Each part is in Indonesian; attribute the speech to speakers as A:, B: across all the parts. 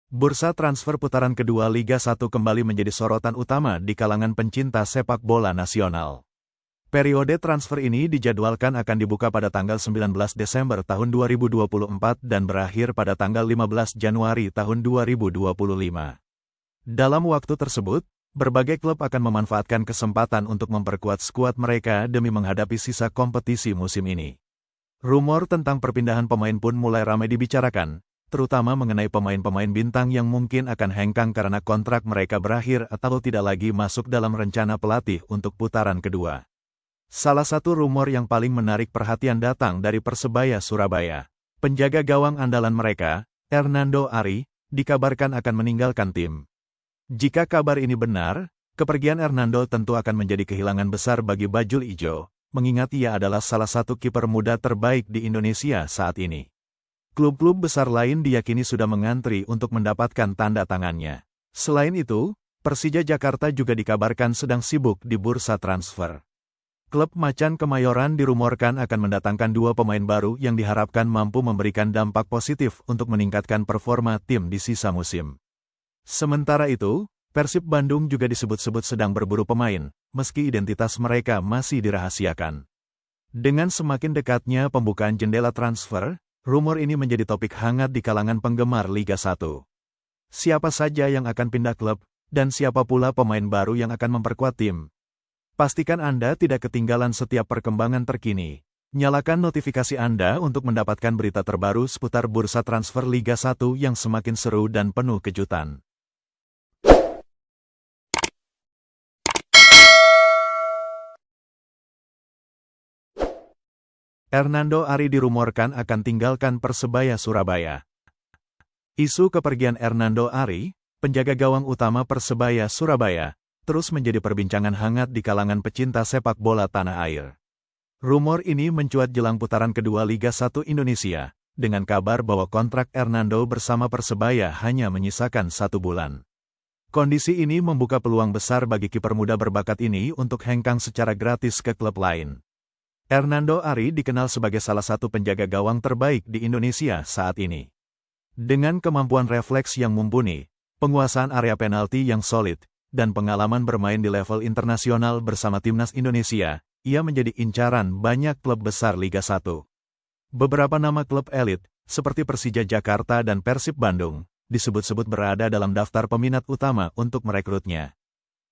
A: Bursa transfer putaran kedua Liga 1 kembali menjadi sorotan utama di kalangan pencinta sepak bola nasional. Periode transfer ini dijadwalkan akan dibuka pada tanggal 19 Desember tahun 2024 dan berakhir pada tanggal 15 Januari tahun 2025. Dalam waktu tersebut, berbagai klub akan memanfaatkan kesempatan untuk memperkuat skuad mereka demi menghadapi sisa kompetisi musim ini. Rumor tentang perpindahan pemain pun mulai ramai dibicarakan, terutama mengenai pemain-pemain bintang yang mungkin akan hengkang karena kontrak mereka berakhir atau tidak lagi masuk dalam rencana pelatih untuk putaran kedua. Salah satu rumor yang paling menarik perhatian datang dari Persebaya Surabaya. Penjaga gawang andalan mereka, Hernando Ari, dikabarkan akan meninggalkan tim. Jika kabar ini benar, kepergian Hernando tentu akan menjadi kehilangan besar bagi Bajul Ijo, mengingat ia adalah salah satu kiper muda terbaik di Indonesia saat ini. Klub-klub besar lain diyakini sudah mengantri untuk mendapatkan tanda tangannya. Selain itu, Persija Jakarta juga dikabarkan sedang sibuk di bursa transfer. Klub Macan Kemayoran dirumorkan akan mendatangkan 2 pemain baru yang diharapkan mampu memberikan dampak positif untuk meningkatkan performa tim di sisa musim. Sementara itu, Persib Bandung juga disebut-sebut sedang berburu pemain, meski identitas mereka masih dirahasiakan. Dengan semakin dekatnya pembukaan jendela transfer, rumor ini menjadi topik hangat di kalangan penggemar Liga 1. Siapa saja yang akan pindah klub, dan siapa pula pemain baru yang akan memperkuat tim? Pastikan Anda tidak ketinggalan setiap perkembangan terkini. Nyalakan notifikasi Anda untuk mendapatkan berita terbaru seputar bursa transfer Liga 1 yang semakin seru dan penuh kejutan. Hernando Ari dirumorkan akan tinggalkan Persebaya Surabaya. Isu kepergian Hernando Ari, penjaga gawang utama Persebaya Surabaya, terus menjadi perbincangan hangat di kalangan pecinta sepak bola tanah air. Rumor ini mencuat jelang putaran kedua Liga 1 Indonesia, dengan kabar bahwa kontrak Hernando bersama Persebaya hanya menyisakan 1 bulan. Kondisi ini membuka peluang besar bagi kiper muda berbakat ini untuk hengkang secara gratis ke klub lain. Hernando Ari dikenal sebagai salah satu penjaga gawang terbaik di Indonesia saat ini. Dengan kemampuan refleks yang mumpuni, penguasaan area penalti yang solid, dan pengalaman bermain di level internasional bersama timnas Indonesia, ia menjadi incaran banyak klub besar Liga 1. Beberapa nama klub elit, seperti Persija Jakarta dan Persib Bandung, disebut-sebut berada dalam daftar peminat utama untuk merekrutnya.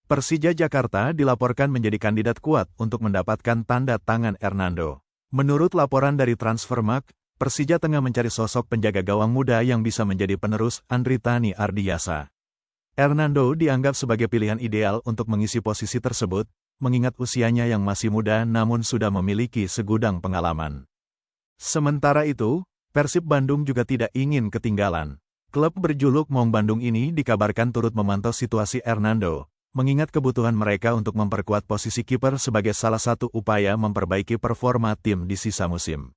A: Persija Jakarta dilaporkan menjadi kandidat kuat untuk mendapatkan tanda tangan Hernando. Menurut laporan dari Transfermarkt, Persija tengah mencari sosok penjaga gawang muda yang bisa menjadi penerus Andri Tani Ardiasa. Hernando dianggap sebagai pilihan ideal untuk mengisi posisi tersebut, mengingat usianya yang masih muda namun sudah memiliki segudang pengalaman. Sementara itu, Persib Bandung juga tidak ingin ketinggalan. Klub berjuluk Maung Bandung ini dikabarkan turut memantau situasi Hernando, mengingat kebutuhan mereka untuk memperkuat posisi kiper sebagai salah satu upaya memperbaiki performa tim di sisa musim.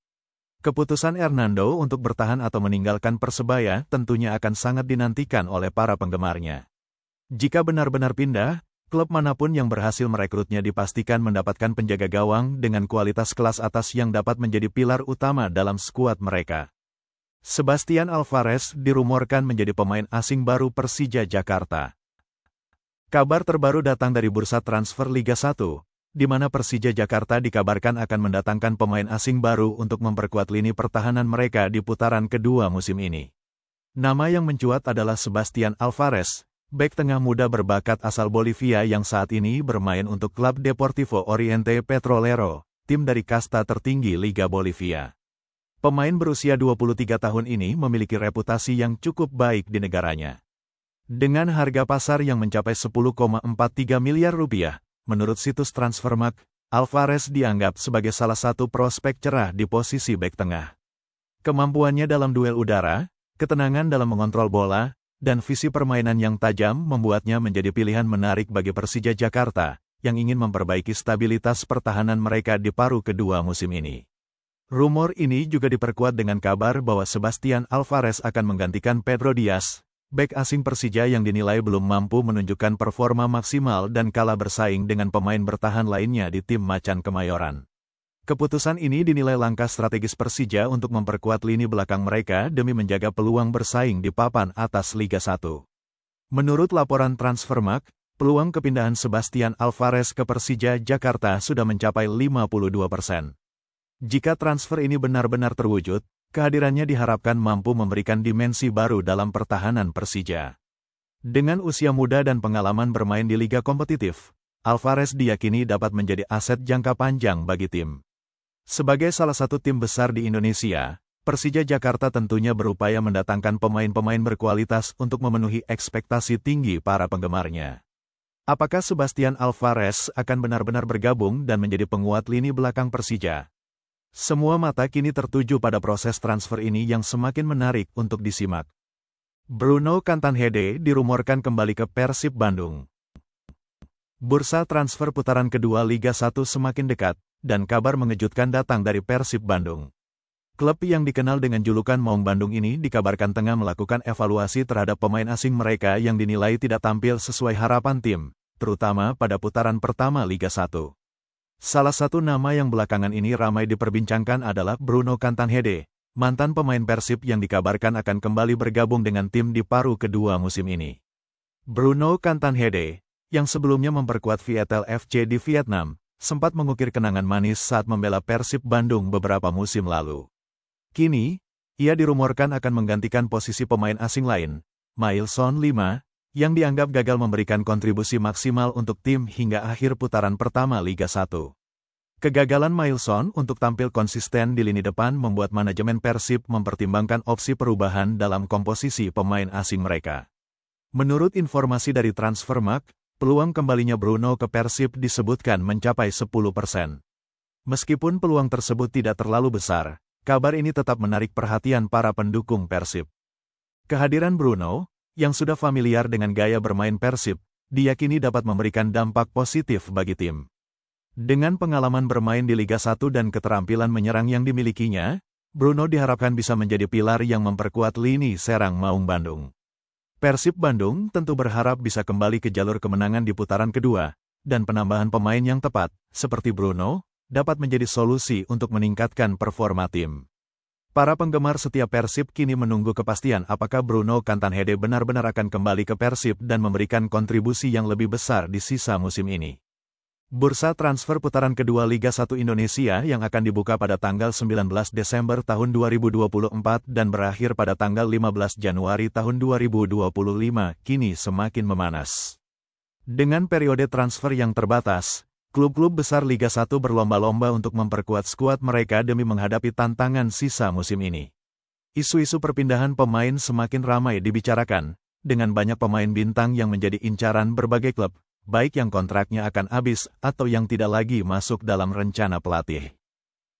A: Keputusan Hernando untuk bertahan atau meninggalkan Persebaya tentunya akan sangat dinantikan oleh para penggemarnya. Jika benar-benar pindah, klub manapun yang berhasil merekrutnya dipastikan mendapatkan penjaga gawang dengan kualitas kelas atas yang dapat menjadi pilar utama dalam skuad mereka. Sebastian Alvarez dirumorkan menjadi pemain asing baru Persija Jakarta. Kabar terbaru datang dari bursa transfer Liga 1, di mana Persija Jakarta dikabarkan akan mendatangkan pemain asing baru untuk memperkuat lini pertahanan mereka di putaran kedua musim ini. Nama yang mencuat adalah Sebastian Alvarez, bek tengah muda berbakat asal Bolivia yang saat ini bermain untuk klub Deportivo Oriente Petrolero, tim dari kasta tertinggi Liga Bolivia. Pemain berusia 23 tahun ini memiliki reputasi yang cukup baik di negaranya. Dengan harga pasar yang mencapai 10,43 miliar rupiah, menurut situs Transfermarkt, Alvarez dianggap sebagai salah satu prospek cerah di posisi bek tengah. Kemampuannya dalam duel udara, ketenangan dalam mengontrol bola, dan visi permainan yang tajam membuatnya menjadi pilihan menarik bagi Persija Jakarta, yang ingin memperbaiki stabilitas pertahanan mereka di paruh kedua musim ini. Rumor ini juga diperkuat dengan kabar bahwa Sebastian Alvarez akan menggantikan Pedro Diaz, bek asing Persija yang dinilai belum mampu menunjukkan performa maksimal dan kalah bersaing dengan pemain bertahan lainnya di tim Macan Kemayoran. Keputusan ini dinilai langkah strategis Persija untuk memperkuat lini belakang mereka demi menjaga peluang bersaing di papan atas Liga 1. Menurut laporan Transfermarkt, peluang kepindahan Sebastian Alvarez ke Persija Jakarta sudah mencapai 52%. Jika transfer ini benar-benar terwujud, kehadirannya diharapkan mampu memberikan dimensi baru dalam pertahanan Persija. Dengan usia muda dan pengalaman bermain di liga kompetitif, Alvarez diyakini dapat menjadi aset jangka panjang bagi tim. Sebagai salah satu tim besar di Indonesia, Persija Jakarta tentunya berupaya mendatangkan pemain-pemain berkualitas untuk memenuhi ekspektasi tinggi para penggemarnya. Apakah Sebastian Alvarez akan benar-benar bergabung dan menjadi penguat lini belakang Persija? Semua mata kini tertuju pada proses transfer ini yang semakin menarik untuk disimak. Bruno Cantanhede dirumorkan kembali ke Persib Bandung. Bursa transfer putaran kedua Liga 1 semakin dekat, dan kabar mengejutkan datang dari Persib Bandung. Klub yang dikenal dengan julukan Maung Bandung ini dikabarkan tengah melakukan evaluasi terhadap pemain asing mereka yang dinilai tidak tampil sesuai harapan tim, terutama pada putaran pertama Liga 1. Salah satu nama yang belakangan ini ramai diperbincangkan adalah Bruno Cantanhede, mantan pemain Persib yang dikabarkan akan kembali bergabung dengan tim di paruh kedua musim ini. Bruno Cantanhede, yang sebelumnya memperkuat Vietel FC di Vietnam, sempat mengukir kenangan manis saat membela Persib Bandung beberapa musim lalu. Kini, ia dirumorkan akan menggantikan posisi pemain asing lain, Mailson 5, yang dianggap gagal memberikan kontribusi maksimal untuk tim hingga akhir putaran pertama Liga 1. Kegagalan Mailson untuk tampil konsisten di lini depan membuat manajemen Persib mempertimbangkan opsi perubahan dalam komposisi pemain asing mereka. Menurut informasi dari Transfermarkt, peluang kembalinya Bruno ke Persib disebutkan mencapai 10%. Meskipun peluang tersebut tidak terlalu besar, kabar ini tetap menarik perhatian para pendukung Persib. Kehadiran Bruno, yang sudah familiar dengan gaya bermain Persib, diyakini dapat memberikan dampak positif bagi tim. Dengan pengalaman bermain di Liga 1 dan keterampilan menyerang yang dimilikinya, Bruno diharapkan bisa menjadi pilar yang memperkuat lini serang Maung Bandung. Persib Bandung tentu berharap bisa kembali ke jalur kemenangan di putaran kedua, dan penambahan pemain yang tepat, seperti Bruno, dapat menjadi solusi untuk meningkatkan performa tim. Para penggemar setia Persib kini menunggu kepastian apakah Bruno Cantanhede benar-benar akan kembali ke Persib dan memberikan kontribusi yang lebih besar di sisa musim ini. Bursa transfer putaran kedua Liga 1 Indonesia yang akan dibuka pada tanggal 19 Desember tahun 2024 dan berakhir pada tanggal 15 Januari tahun 2025 kini semakin memanas. Dengan periode transfer yang terbatas, klub-klub besar Liga 1 berlomba-lomba untuk memperkuat skuad mereka demi menghadapi tantangan sisa musim ini. Isu-isu perpindahan pemain semakin ramai dibicarakan, dengan banyak pemain bintang yang menjadi incaran berbagai klub, baik yang kontraknya akan habis atau yang tidak lagi masuk dalam rencana pelatih.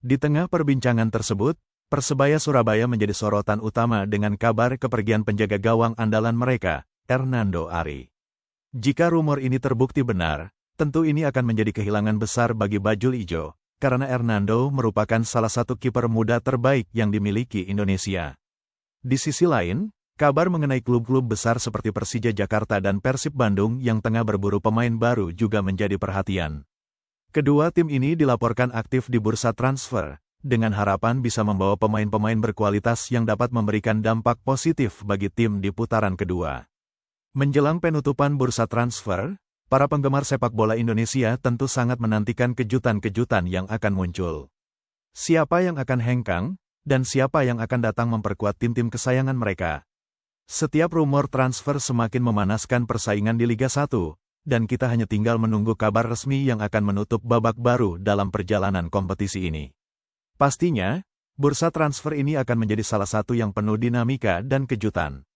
A: Di tengah perbincangan tersebut, Persebaya Surabaya menjadi sorotan utama dengan kabar kepergian penjaga gawang andalan mereka, Hernando Ari. Jika rumor ini terbukti benar, tentu ini akan menjadi kehilangan besar bagi Bajul Ijo, karena Hernando merupakan salah satu kiper muda terbaik yang dimiliki Indonesia. Di sisi lain, kabar mengenai klub-klub besar seperti Persija Jakarta dan Persib Bandung yang tengah berburu pemain baru juga menjadi perhatian. Kedua tim ini dilaporkan aktif di bursa transfer, dengan harapan bisa membawa pemain-pemain berkualitas yang dapat memberikan dampak positif bagi tim di putaran kedua. Menjelang penutupan bursa transfer, para penggemar sepak bola Indonesia tentu sangat menantikan kejutan-kejutan yang akan muncul. Siapa yang akan hengkang, dan siapa yang akan datang memperkuat tim-tim kesayangan mereka? Setiap rumor transfer semakin memanaskan persaingan di Liga 1, dan kita hanya tinggal menunggu kabar resmi yang akan menutup babak baru dalam perjalanan kompetisi ini. Pastinya, bursa transfer ini akan menjadi salah satu yang penuh dinamika dan kejutan.